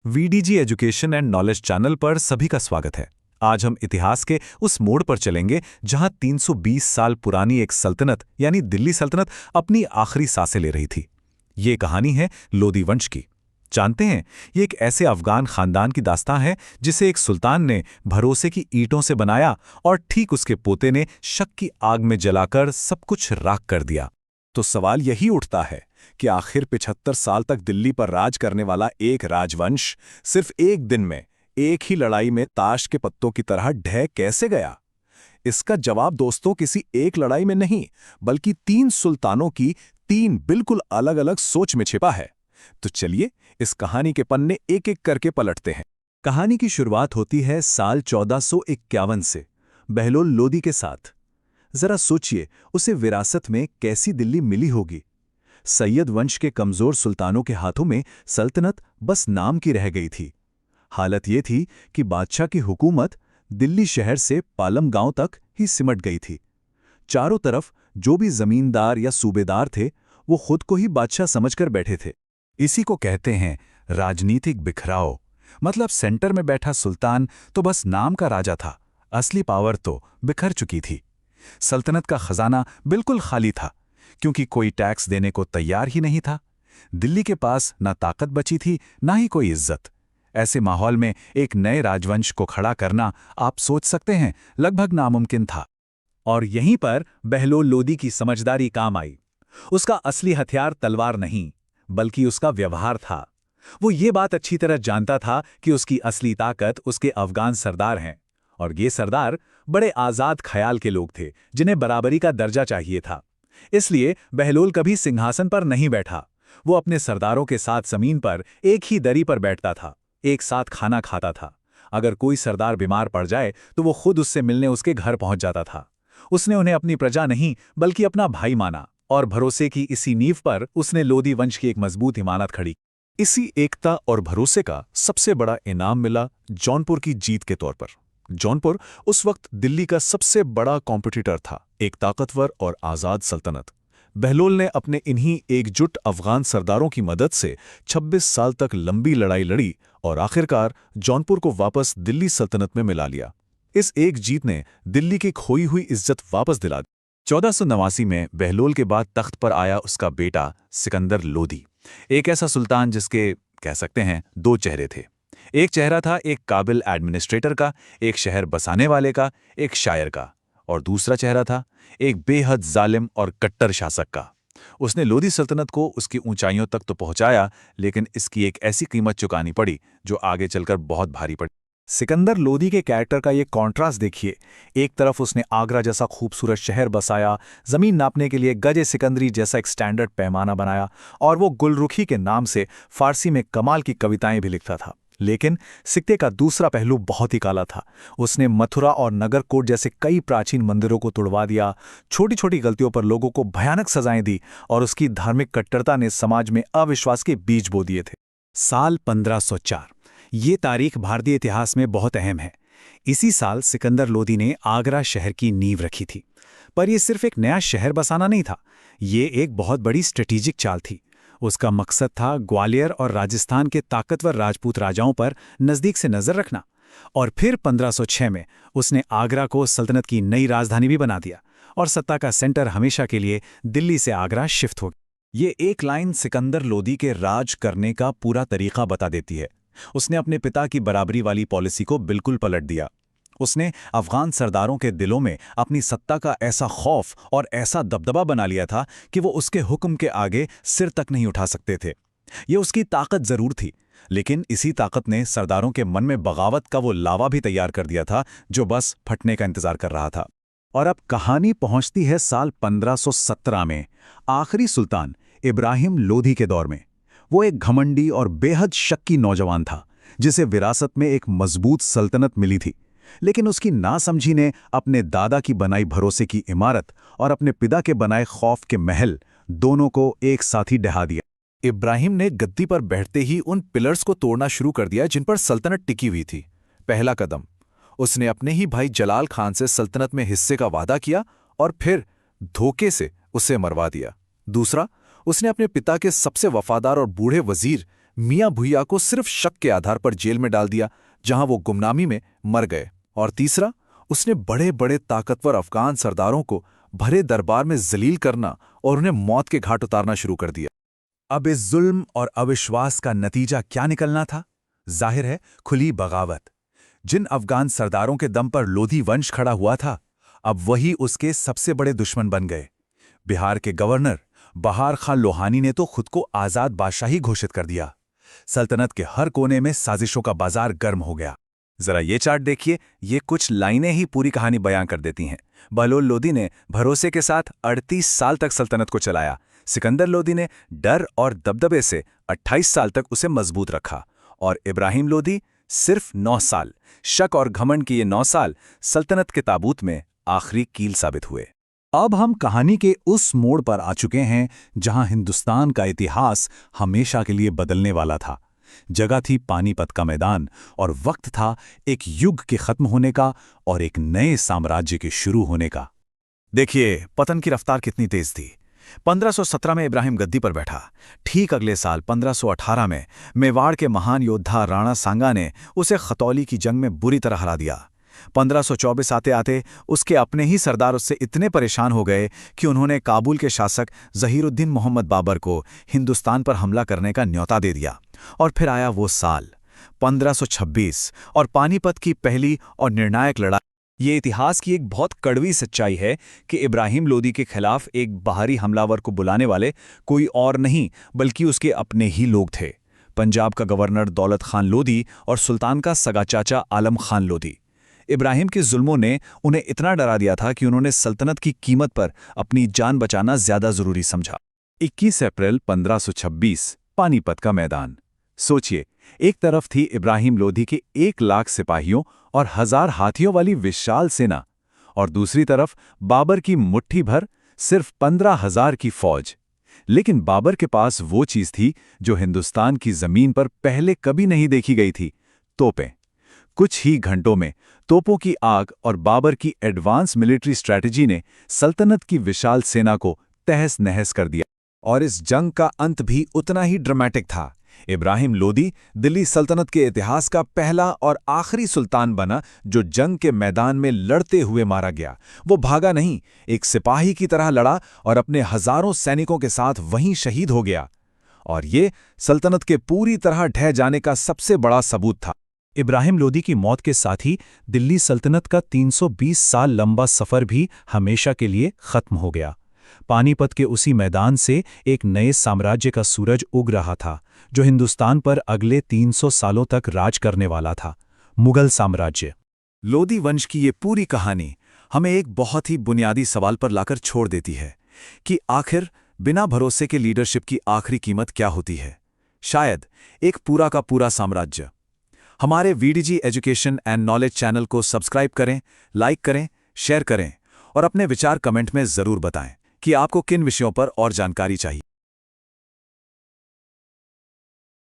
VDG education and knowledge channel पर सभी का स्वागत है। आज हम इतिहास के उस मोड़ पर चलेंगे जहां 320 साल पुरानी एक सल्तनत यानी दिल्ली सल्तनत अपनी आखिरी सांसें ले रही थी। ये कहानी है लोदी वंश की। जानते हैं, ये एक ऐसे अफगान खानदान की दास्तां है जिसे एक सुल्तान ने भरोसे की ईंटों से बनाया और ठीक उसके पोते ने शक की आग में जलाकर सब कुछ राख कर दिया। तो सवाल यही उठता है कि आखिर 75 साल तक दिल्ली पर राज करने वाला एक राजवंश सिर्फ एक दिन में, एक ही लड़ाई में ताश के पत्तों की तरह ढह कैसे गया? इसका जवाब दोस्तों किसी एक लड़ाई में नहीं, बल्कि 3 सुल्तानों की 3 बिल्कुल अलग-अलग सोच में छिपा है। तो चलिए इस कहानी के पन्ने एक-एक करके पलटते हैं। कहानी की शुरुआत होती है साल 1451 से, बहलोल लोदी के साथ। जरा सोचिए, उसे विरासत में कैसी दिल्ली मिली होगी। सैयद वंश के कमजोर सुल्तानों के हाथों में सल्तनत बस नाम की रह गई थी। हालत ये थी कि बादशाह की हुकूमत दिल्ली शहर से पालम गांव तक ही सिमट गई थी। चारों तरफ जो भी जमींदार या सूबेदार थे, वो खुद को ही बादशाह समझकर बैठे थे। इसी को कहते हैं राजनीतिक बिखराव। मतलब सेंटर में बैठा सुल्तान तो बस नाम का राजा था, असली पावर तो बिखर चुकी थी। सल्तनत का खजाना बिल्कुल खाली था, क्योंकि कोई टैक्स देने को तैयार ही नहीं था। दिल्ली के पास ना ताकत बची थी, ना ही कोई इज्जत। ऐसे माहौल में एक नए राजवंश को खड़ा करना, आप सोच सकते हैं, लगभग नामुमकिन था। और यहीं पर बहलोल लोदी की समझदारी काम आई। उसका असली हथियार तलवार नहीं, बल्कि उसका व्यवहार था। वो ये बात अच्छी तरह जानता था कि उसकी असली ताकत उसके अफगान सरदार हैं, और ये सरदार बड़े आजाद ख्याल के लोग थे, जिन्हें बराबरी का दर्जा चाहिए था। इसलिए बहलोल कभी सिंहासन पर नहीं बैठा। वो अपने सरदारों के साथ जमीन पर एक ही दरी पर बैठता था, एक साथ खाना खाता था। अगर कोई सरदार बीमार पड़ जाए तो वो खुद उससे मिलने उसके घर पहुंच जाता था। उसने उन्हें अपनी प्रजा नहीं, बल्कि अपना भाई माना, और भरोसे की इसी नींव पर उसने लोदी वंश की एक मजबूत इमारत खड़ी। इसी एकता और भरोसे का सबसे बड़ा इनाम मिला जौनपुर की जीत के तौर पर। जौनपुर उस वक्त दिल्ली का सबसे बड़ा कॉम्पिटिटर था, एक ताकतवर और आज़ाद सल्तनत। बहलोल ने अपने इन्हीं एकजुट अफगान सरदारों की मदद से 26 साल तक लंबी लड़ाई लड़ी और आखिरकार जौनपुर को वापस दिल्ली सल्तनत में मिला लिया। इस एक जीत ने दिल्ली की खोई हुई इज्जत वापस दिला दी। 1489 में बहलोल के बाद तख्त पर आया उसका बेटा सिकंदर लोदी, एक ऐसा सुल्तान जिसके, कह सकते हैं, 2 चेहरे थे। एक चेहरा था एक काबिल एडमिनिस्ट्रेटर का, एक शहर बसाने वाले का, एक शायर का, और दूसरा चेहरा था एक बेहद जालिम और कट्टर शासक का। उसने लोदी सल्तनत को उसकी ऊंचाइयों तक तो पहुंचाया, लेकिन इसकी एक ऐसी कीमत चुकानी पड़ी जो आगे चलकर बहुत भारी पड़ी। सिकंदर लोदी के कैरेक्टर का ये कॉन्ट्रास्ट देखिए। एक तरफ उसने आगरा जैसा खूबसूरत शहर बसाया, जमीन नापने के लिए गजे सिकंदरी जैसा एक स्टैंडर्ड पैमाना बनाया, और वो गुलरुखी के नाम से फारसी में कमाल की कविताएं भी लिखता था। लेकिन सिक्के का दूसरा पहलू बहुत ही काला था। उसने मथुरा और नगरकोट जैसे कई प्राचीन मंदिरों को तुड़वा दिया, छोटी छोटी गलतियों पर लोगों को भयानक सजाएं दी, और उसकी धार्मिक कट्टरता ने समाज में अविश्वास के बीज बो दिए थे। साल 1504, ये तारीख भारतीय इतिहास में बहुत अहम है। इसी साल सिकंदर लोदी ने आगरा शहर की नींव रखी थी। पर यह सिर्फ एक नया शहर बसाना नहीं था, ये एक बहुत बड़ी स्ट्रेटेजिक चाल थी। उसका मकसद था ग्वालियर और राजस्थान के ताकतवर राजपूत राजाओं पर नज़दीक से नज़र रखना। और फिर 1506 में उसने आगरा को सल्तनत की नई राजधानी भी बना दिया, और सत्ता का सेंटर हमेशा के लिए दिल्ली से आगरा शिफ्ट हो गया। ये एक लाइन सिकंदर लोदी के राज करने का पूरा तरीका बता देती है। उसने अपने पिता की बराबरी वाली पॉलिसी को बिल्कुल पलट दिया। उसने अफगान सरदारों के दिलों में अपनी सत्ता का ऐसा खौफ और ऐसा दबदबा बना लिया था कि वो उसके हुक्म के आगे सिर तक नहीं उठा सकते थे। ये उसकी ताकत जरूर थी, लेकिन इसी ताकत ने सरदारों के मन में बगावत का वो लावा भी तैयार कर दिया था, जो बस फटने का इंतजार कर रहा था। और अब कहानी पहुंचती है साल 1517 में, आखिरी सुल्तान इब्राहिम लोधी के दौर में। वो एक घमंडी और बेहद शक्की नौजवान था, जिसे विरासत में एक मजबूत सल्तनत मिली थी। लेकिन उसकी नासमझी ने अपने दादा की बनाई भरोसे की इमारत और अपने पिता के बनाए खौफ के महल, दोनों को एक साथ ही ढहा दिया। इब्राहिम ने गद्दी पर बैठते ही उन पिलर्स को तोड़ना शुरू कर दिया जिन पर सल्तनत टिकी हुई थी। पहला कदम, उसने अपने ही भाई जलाल खान से सल्तनत में हिस्से का वादा किया और फिर धोखे से उसे मरवा दिया। दूसरा, उसने अपने पिता के सबसे वफादार और बूढ़े वजीर मियां भुइया को सिर्फ शक के आधार पर जेल में डाल दिया, जहां वो गुमनामी में मर गए। और तीसरा, उसने बड़े बड़े ताकतवर अफगान सरदारों को भरे दरबार में जलील करना और उन्हें मौत के घाट उतारना शुरू कर दिया। अब इस जुल्म और अविश्वास का नतीजा क्या निकलना था? जाहिर है, खुली बगावत। जिन अफगान सरदारों के दम पर लोधी वंश खड़ा हुआ था, अब वही उसके सबसे बड़े दुश्मन बन गए। बिहार के गवर्नर बहार खान लोहानी ने तो खुद को आजाद बादशाही घोषित कर दिया। सल्तनत के हर कोने में साजिशों का बाजार गर्म हो गया। जरा ये चार्ट देखिए, ये कुछ लाइनें ही पूरी कहानी बयां कर देती हैं। बहलोल लोदी ने भरोसे के साथ 38 साल तक सल्तनत को चलाया। सिकंदर लोदी ने डर और दबदबे से 28 साल तक उसे मजबूत रखा। और इब्राहिम लोदी सिर्फ 9 साल। शक और घमंड के ये 9 साल सल्तनत के ताबूत में आखिरी कील साबित हुए। अब हम कहानी के उस मोड़ पर आ चुके हैं जहां हिंदुस्तान का इतिहास हमेशा के लिए बदलने वाला था। जगह थी पानीपत का मैदान और वक्त था एक युग के खत्म होने का और एक नए साम्राज्य के शुरू होने का। देखिए, पतन की रफ्तार कितनी तेज थी। 1517 में इब्राहिम गद्दी पर बैठा। ठीक अगले साल 1518 में मेवाड़ के महान योद्धा राणा सांगा ने उसे खतौली की जंग में बुरी तरह हरा दिया। 1524 आते आते उसके अपने ही सरदार उससे इतने परेशान हो गए कि उन्होंने काबुल के शासक ज़हीरुद्दीन मोहम्मद बाबर को हिंदुस्तान पर हमला करने का न्योता दे दिया। और फिर आया वो साल 1526 और पानीपत की पहली और निर्णायक लड़ाई। ये इतिहास की एक बहुत कड़वी सच्चाई है कि इब्राहिम लोदी के खिलाफ एक बाहरी हमलावर को बुलाने वाले कोई और नहीं बल्कि उसके अपने ही लोग थे। पंजाब का गवर्नर दौलत खान लोदी और सुल्तान का सगा चाचा आलम खान लोदी। इब्राहिम के जुल्मों ने उन्हें इतना डरा दिया था कि उन्होंने सल्तनत की कीमत पर अपनी जान बचाना ज्यादा जरूरी समझा। 21 अप्रैल 1526 पानीपत का मैदान। सोचिए, एक तरफ थी इब्राहिम लोदी के 1 लाख सिपाहियों और 1000 हाथियों वाली विशाल सेना, और दूसरी तरफ बाबर की मुट्ठी भर सिर्फ 15,000 की फौज। लेकिन बाबर के पास वो चीज थी जो हिंदुस्तान की जमीन पर पहले कभी नहीं देखी गई थी, तोपें। कुछ ही घंटों में तोपों की आग और बाबर की एडवांस मिलिट्री स्ट्रैटेजी ने सल्तनत की विशाल सेना को तहस नहस कर दिया। और इस जंग का अंत भी उतना ही ड्रामेटिक था। इब्राहिम लोदी दिल्ली सल्तनत के इतिहास का पहला और आखिरी सुल्तान बना जो जंग के मैदान में लड़ते हुए मारा गया। वो भागा नहीं, एक सिपाही की तरह लड़ा और अपने हजारों सैनिकों के साथ वहीं शहीद हो गया। और ये सल्तनत के पूरी तरह ढह जाने का सबसे बड़ा सबूत था। इब्राहिम लोदी की मौत के साथ ही दिल्ली सल्तनत का 320 साल लंबा सफर भी हमेशा के लिए खत्म हो गया। पानीपत के उसी मैदान से एक नए साम्राज्य का सूरज उग रहा था जो हिंदुस्तान पर अगले 300 सालों तक राज करने वाला था, मुगल साम्राज्य। लोदी वंश की ये पूरी कहानी हमें एक बहुत ही बुनियादी सवाल पर लाकर छोड़ देती है कि आखिर बिना भरोसे के लीडरशिप की आखिरी कीमत क्या होती है। शायद एक पूरा का पूरा साम्राज्य। हमारे VDG education and knowledge channel को सब्सक्राइब करें, लाइक करें, शेयर करें और अपने विचार कमेंट में जरूर बताएं कि आपको किन विषयों पर और जानकारी चाहिए।